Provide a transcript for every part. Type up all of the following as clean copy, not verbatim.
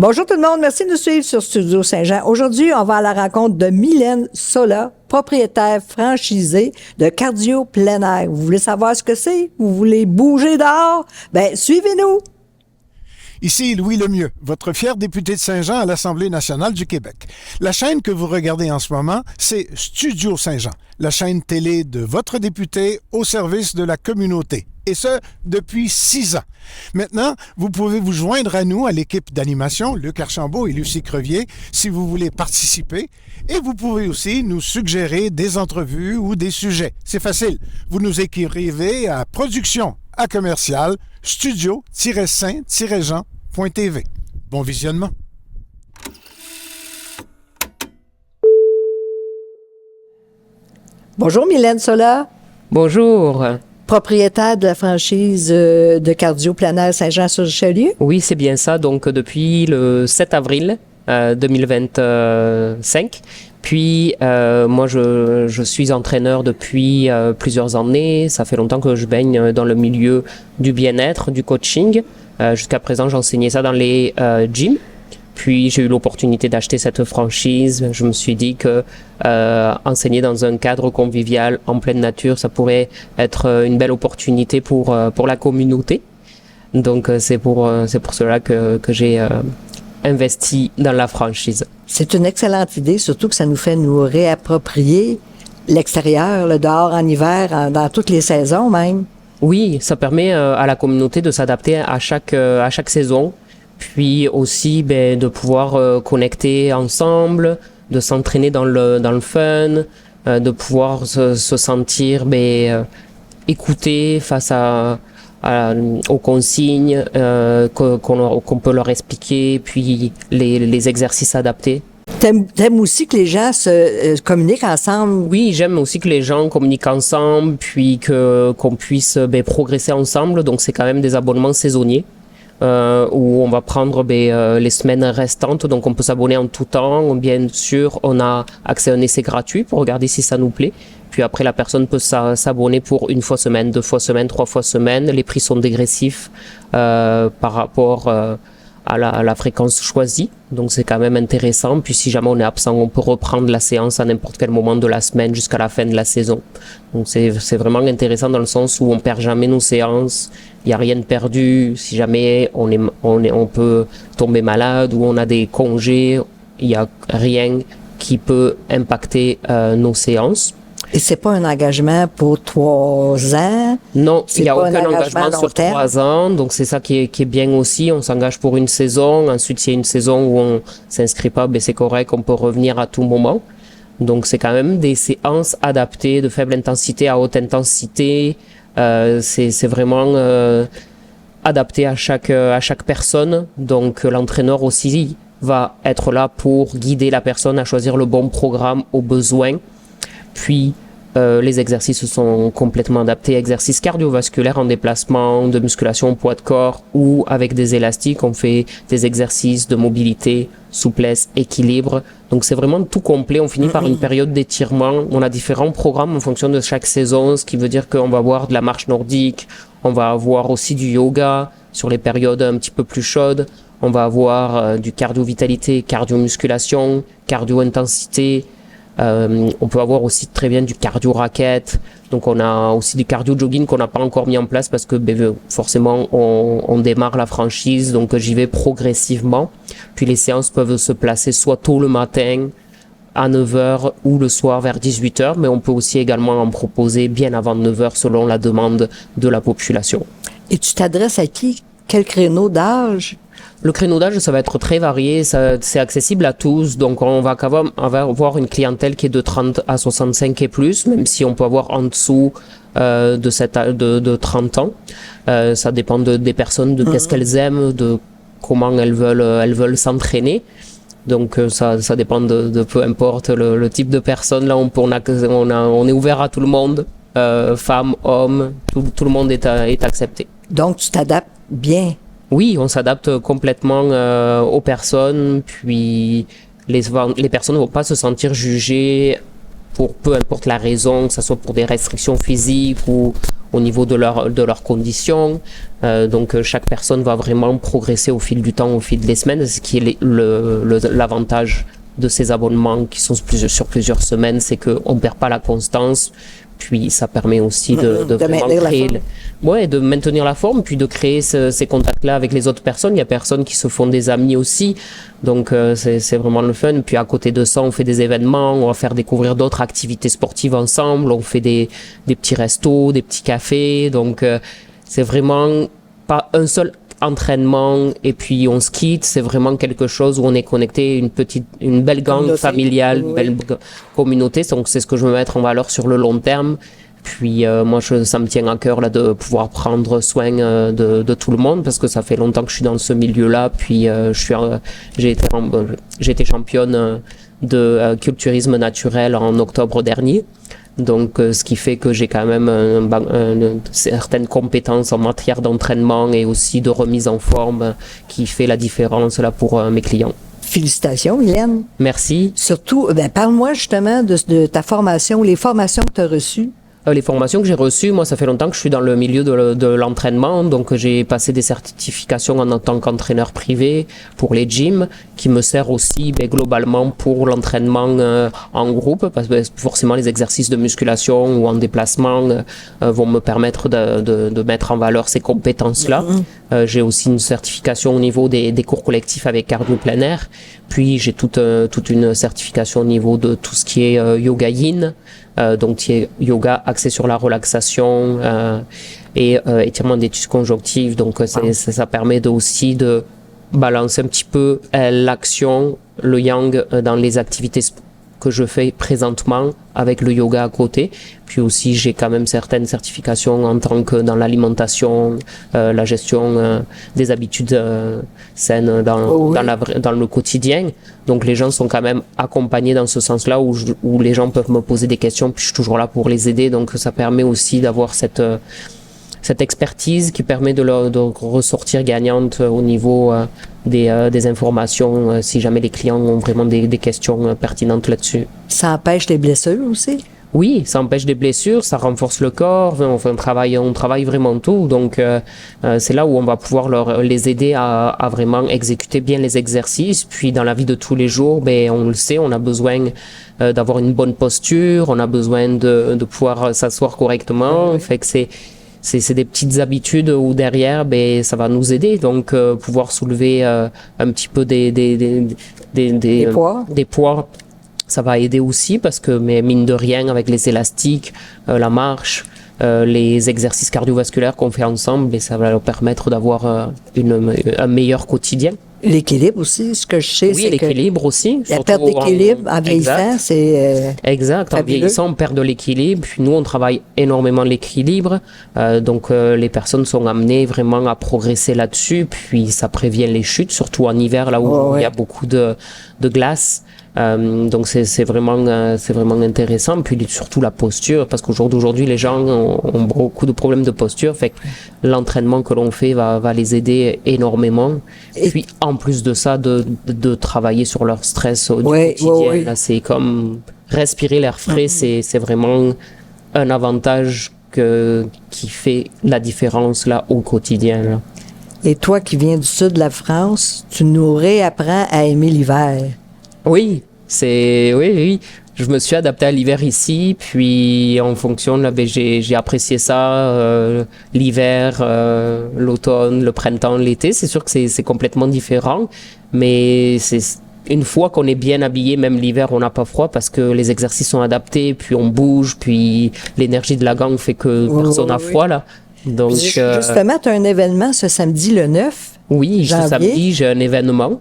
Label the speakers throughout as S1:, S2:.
S1: Bonjour tout le monde, merci de nous suivre sur Studio Saint-Jean. Aujourd'hui, on va à la rencontre de Mylène Sola, propriétaire franchisée de cardio plein air. Vous voulez savoir ce que c'est? Vous voulez bouger dehors? Ben, suivez-nous!
S2: Ici Louis Lemieux, votre fier député de Saint-Jean à l'Assemblée nationale du Québec. La chaîne que vous regardez en ce moment, c'est Studio Saint-Jean, la chaîne télé de votre député au service de la communauté. Et ce, depuis 6 ans. Maintenant, vous pouvez vous joindre à nous, à l'équipe d'animation, Luc Archambault et Lucie Crevier, si vous voulez participer. Et vous pouvez aussi nous suggérer des entrevues ou des sujets. C'est facile. Vous nous écrivez à production@commercial studio-saint-jean.tv. Bon visionnement.
S1: Bonjour Mylène Sola,
S3: Bonjour.
S1: propriétaire de la franchise de cardio plein air Saint-Jean-sur-Richelieu.
S3: Oui, c'est bien ça. Donc, depuis le 7 avril 2025. Puis, moi, je suis entraîneur depuis plusieurs années. Ça fait longtemps que je baigne dans le milieu du bien-être, du coaching. Jusqu'à présent, j'enseignais ça dans les gyms. Puis, j'ai eu l'opportunité d'acheter cette franchise. Je me suis dit que enseigner dans un cadre convivial, en pleine nature, ça pourrait être une belle opportunité pour la communauté. Donc, c'est pour cela que j'ai investi dans la franchise.
S1: C'est une excellente idée, surtout que ça nous fait nous réapproprier l'extérieur, le dehors en hiver, dans toutes les saisons même.
S3: Oui, ça permet à la communauté de s'adapter à chaque saison, puis aussi de pouvoir connecter ensemble, de s'entraîner dans le fun, de pouvoir se sentir écouté face aux consignes qu'on peut leur expliquer, puis les exercices adaptés.
S1: T'aimes aussi que les gens se communiquent ensemble?
S3: Oui, j'aime aussi que les gens communiquent ensemble, puis qu'on puisse progresser ensemble. Donc, c'est quand même des abonnements saisonniers où on va prendre les semaines restantes. Donc, on peut s'abonner en tout temps. Bien sûr, on a accès à un essai gratuit pour regarder si ça nous plaît. Puis après, la personne peut s'abonner pour 1 fois semaine, 2 fois semaine, 3 fois semaine. Les prix sont dégressifs par rapport à la fréquence choisie. Donc, c'est quand même intéressant. Puis, si jamais on est absent, on peut reprendre la séance à n'importe quel moment de la semaine jusqu'à la fin de la saison. Donc, c'est vraiment intéressant dans le sens où on perd jamais nos séances. Il n'y a rien de perdu. Si jamais on peut tomber malade ou on a des congés, il n'y a rien qui peut impacter nos séances.
S1: Et c'est pas un engagement pour 3 ans?
S3: Non, il n'y a aucun engagement sur
S1: terme.
S3: 3 ans. Donc, c'est ça qui est bien aussi. On s'engage pour une saison. Ensuite, s'il y a une saison où on s'inscrit pas, c'est correct. On peut revenir à tout moment. Donc, c'est quand même des séances adaptées de faible intensité à haute intensité. C'est vraiment adapté à chaque personne. Donc, l'entraîneur aussi va être là pour guider la personne à choisir le bon programme aux besoins. Puis, les exercices sont complètement adaptés. Exercices cardiovasculaires en déplacement, de musculation au poids de corps ou avec des élastiques. On fait des exercices de mobilité, souplesse, équilibre. Donc, c'est vraiment tout complet. On finit par une période d'étirement. On a différents programmes en fonction de chaque saison, ce qui veut dire qu'on va avoir de la marche nordique. On va avoir aussi du yoga sur les périodes un petit peu plus chaudes. On va avoir du cardio-vitalité, cardio-musculation, cardio-intensité. On peut avoir aussi très bien du cardio-raquette. Donc, on a aussi du cardio-jogging qu'on n'a pas encore mis en place parce que forcément, on démarre la franchise. Donc, j'y vais progressivement. Puis, les séances peuvent se placer soit tôt le matin, à 9h ou le soir vers 18h. Mais on peut aussi également en proposer bien avant 9h selon la demande de la population.
S1: Et tu t'adresses à qui? Quel créneau d'âge?
S3: Le créneau d'âge, ça va être très varié, c'est accessible à tous, donc on va avoir une clientèle qui est de 30 à 65 et plus, même si on peut avoir en dessous de 30 ans. Ça dépend des personnes, de qu'est-ce qu'elles aiment, de comment elles veulent s'entraîner. Donc ça dépend de peu importe le type de personne. Là, on est ouvert à tout le monde, femmes, hommes, tout le monde est accepté.
S1: Donc tu t'adaptes bien.
S3: Oui, on s'adapte complètement aux personnes, puis les personnes ne vont pas se sentir jugées pour peu importe la raison, que ce soit pour des restrictions physiques ou au niveau de leurs conditions. Donc chaque personne va vraiment progresser au fil du temps, au fil des semaines, ce qui est l'avantage de ces abonnements qui sont sur plusieurs semaines, c'est qu'on ne perd pas la constance. Puis ça permet aussi de vraiment créer, de maintenir la forme, puis de créer ces contacts-là avec les autres personnes. Il y a personnes qui se font des amis aussi, donc c'est vraiment le fun. Puis à côté de ça, on fait des événements, on va faire découvrir d'autres activités sportives ensemble, on fait des petits restos, des petits cafés, donc c'est vraiment pas un seul entraînement et puis on se quitte, c'est vraiment quelque chose où on est connecté, une belle gang familiale, une belle communauté, donc c'est ce que je veux mettre en valeur sur le long terme. Puis moi ça me tient à cœur là de pouvoir prendre soin de tout le monde parce que ça fait longtemps que je suis dans ce milieu-là, puis j'ai été championne de culturisme naturel en octobre dernier. Donc, ce qui fait que j'ai quand même certaines compétences en matière d'entraînement et aussi de remise en forme qui fait la différence là pour mes clients.
S1: Félicitations, Mylène.
S3: Merci.
S1: Surtout, parle-moi justement de ta formation, les formations que tu as reçues.
S3: Les formations que j'ai reçues, moi, ça fait longtemps que je suis dans le milieu de l'entraînement, donc j'ai passé des certifications en tant qu'entraîneur privé pour les gyms, qui me sert aussi globalement pour l'entraînement en groupe, parce que forcément les exercices de musculation ou en déplacement vont me permettre de mettre en valeur ces compétences-là. J'ai aussi une certification au niveau des cours collectifs avec cardio plein air, puis j'ai toute une certification au niveau de tout ce qui est yoga yin, donc qui est yoga axé sur la relaxation et étirement des tissus conjonctifs. Donc ça permet aussi de balancer un petit peu l'action, le yang dans les activités que je fais présentement avec le yoga à côté. Puis aussi, j'ai quand même certaines certifications en tant que dans l'alimentation, la gestion des habitudes saines dans le quotidien. Donc les gens sont quand même accompagnés dans ce sens-là où les gens peuvent me poser des questions, puis je suis toujours là pour les aider. Donc ça permet aussi d'avoir cette expertise qui permet de ressortir gagnante au niveau des informations si jamais les clients ont vraiment des questions pertinentes là-dessus. Ça
S1: empêche les blessures aussi?
S3: Oui, ça empêche des blessures, ça renforce le corps, on travaille vraiment tout, donc c'est là où on va pouvoir les aider à vraiment exécuter bien les exercices. Puis dans la vie de tous les jours, on le sait, on a besoin d'avoir une bonne posture, on a besoin de pouvoir s'asseoir correctement, fait que c'est des petites habitudes où derrière, ça va nous aider. Donc, pouvoir soulever un petit peu des poids, ça va aider aussi parce que, mais mine de rien, avec les élastiques, la marche, les exercices cardiovasculaires qu'on fait ensemble, ça va leur permettre d'avoir un meilleur quotidien.
S1: L'équilibre aussi, ce que je sais,
S3: c'est l'équilibre aussi.
S1: La perte d'équilibre en vieillissant, c'est
S3: exact. En vieillissant, on perd de l'équilibre. Puis nous, on travaille énormément l'équilibre. Donc, les personnes sont amenées vraiment à progresser là-dessus. Puis, ça prévient les chutes, surtout en hiver, là où il y a beaucoup de glace. Donc c'est vraiment intéressant, puis surtout la posture, parce qu'aujourd'hui les gens ont beaucoup de problèmes de posture, fait que l'entraînement que l'on fait va les aider énormément. Et puis en plus de ça, de travailler sur leur stress du quotidien, là, c'est comme respirer l'air frais, c'est vraiment un avantage qui fait la différence là au quotidien là.
S1: Et toi qui viens du sud de la France, tu nous réapprends à aimer l'hiver.
S3: Oui, oui. Je me suis adapté à l'hiver ici, puis en fonction, là, j'ai apprécié ça, l'hiver, l'automne, le printemps, l'été. C'est sûr que c'est complètement différent, mais une fois qu'on est bien habillé, même l'hiver, on n'a pas froid parce que les exercices sont adaptés, puis on bouge, puis l'énergie de la gang fait que personne n'a froid, là. Donc,
S1: justement, tu as un événement ce samedi le 9.
S3: Oui, ce samedi, j'ai un événement.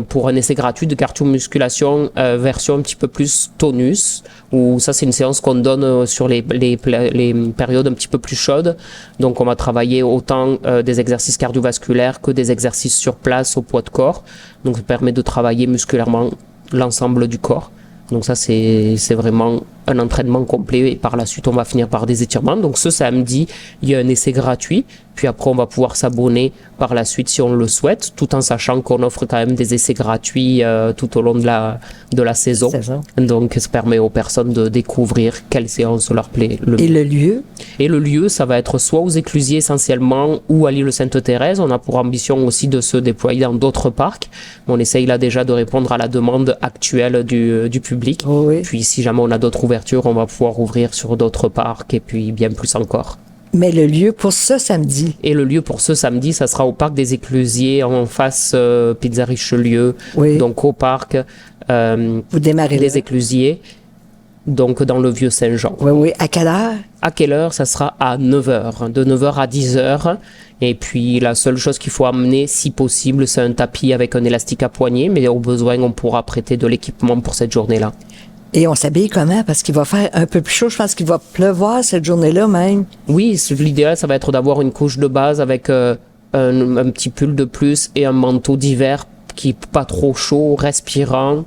S3: Pour un essai gratuit de cardio-musculation version un petit peu plus tonus, où ça, c'est une séance qu'on donne sur les périodes un petit peu plus chaudes. Donc, on va travailler autant des exercices cardiovasculaires que des exercices sur place au poids de corps. Donc, ça permet de travailler musculairement l'ensemble du corps. Donc ça, c'est vraiment un entraînement complet et par la suite, on va finir par des étirements. Donc ce samedi, il y a un essai gratuit Puis après, on va pouvoir s'abonner par la suite si on le souhaite, tout en sachant qu'on offre quand même des essais gratuits tout au long de la saison. Donc, ça permet aux personnes de découvrir quelle séance leur plaît le mieux.
S1: Et le lieu?
S3: Et le lieu, ça va être soit aux Éclusiers essentiellement ou à l'île Sainte-Thérèse. On a pour ambition aussi de se déployer dans d'autres parcs. On essaye là déjà de répondre à la demande actuelle du public.
S1: Oh oui.
S3: Puis si jamais on a d'autres ouvertures, on va pouvoir ouvrir sur d'autres parcs et puis bien plus encore.
S1: Mais le lieu pour ce samedi?
S3: Et le lieu pour ce samedi, ça sera au parc des Éclusiers, en face Pizza Richelieu,
S1: Oui.
S3: donc au parc
S1: Vous démarrez
S3: des
S1: là?
S3: Éclusiers, donc dans le Vieux-Saint-Jean.
S1: Oui, oui. À quelle heure?
S3: À quelle heure? Ça sera à 9h, de 9h à 10h. Et puis la seule chose qu'il faut amener, si possible, c'est un tapis avec un élastique à poignée, mais au besoin, on pourra prêter de l'équipement pour cette journée-là.
S1: Et on s'habille comment? Parce qu'il va faire un peu plus chaud. Je pense qu'il va pleuvoir cette journée-là même.
S3: Oui, l'idéal, ça va être d'avoir une couche de base avec un petit pull de plus et un manteau d'hiver qui est pas trop chaud, respirant,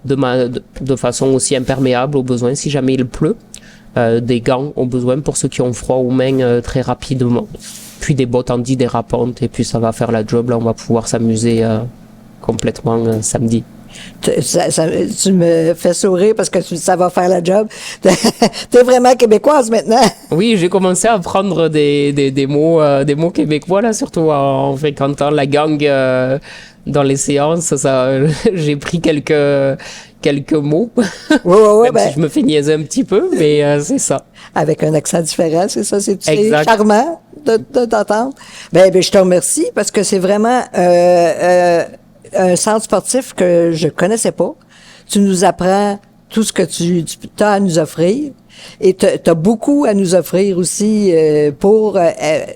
S3: de façon aussi imperméable au besoin si jamais il pleut. Des gants au besoin pour ceux qui ont froid aux mains très rapidement. Puis des bottes antidérapantes et puis ça va faire la job. Là, on va pouvoir s'amuser complètement samedi.
S1: Tu me fais sourire parce que ça va faire la job. T'es vraiment québécoise maintenant.
S3: Oui, j'ai commencé à apprendre des mots québécois là, surtout en fréquentant la gang dans les séances. J'ai pris quelques mots.
S1: Oui,
S3: Même si je me fais niaiser un petit peu, mais c'est ça.
S1: Avec un accent différent, c'est ça, c'est
S3: Exact.
S1: charmant de t'entendre. Ben, je te remercie parce que c'est vraiment un centre sportif que je connaissais pas. Tu nous apprends tout ce que tu as à nous offrir. Et tu as beaucoup à nous offrir aussi pour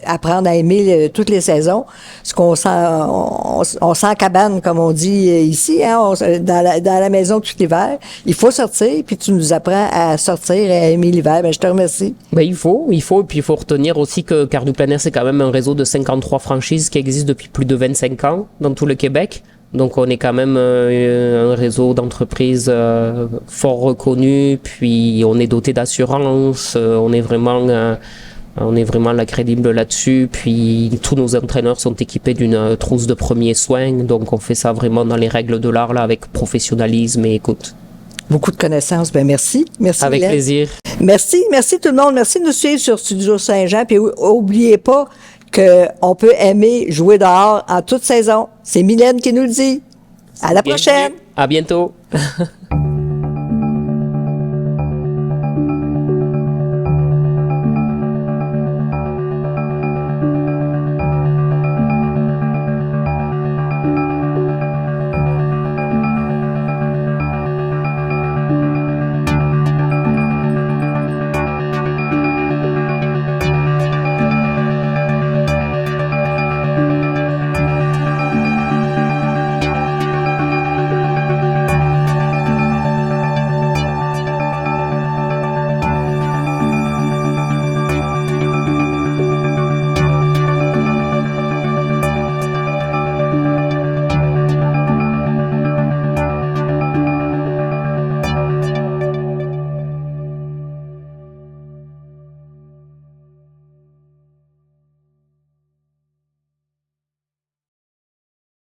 S1: apprendre à aimer toutes les saisons. Ce qu'on sent, on sent cabane, comme on dit ici, hein, dans la maison tout l'hiver. Il faut sortir, puis tu nous apprends à sortir et à aimer l'hiver. Ben, je te remercie.
S3: Ben, il faut, et puis il faut retenir aussi que Cardio Plein Air, c'est quand même un réseau de 53 franchises qui existe depuis plus de 25 ans dans tout le Québec. Donc on est quand même un réseau d'entreprises fort reconnu, puis on est doté d'assurance, on est vraiment la crédible là-dessus, puis tous nos entraîneurs sont équipés d'une trousse de premiers soins, donc on fait ça vraiment dans les règles de l'art là, avec professionnalisme et écoute.
S1: Beaucoup de connaissances. Ben merci. Merci.
S3: Avec
S1: Mylène.
S3: plaisir.
S1: Merci tout le monde. Merci de nous suivre sur Studio Saint-Jean. Puis oubliez pas qu'on peut aimer jouer dehors en toute saison. C'est Mylène qui nous le dit. À la prochaine.
S3: À bientôt.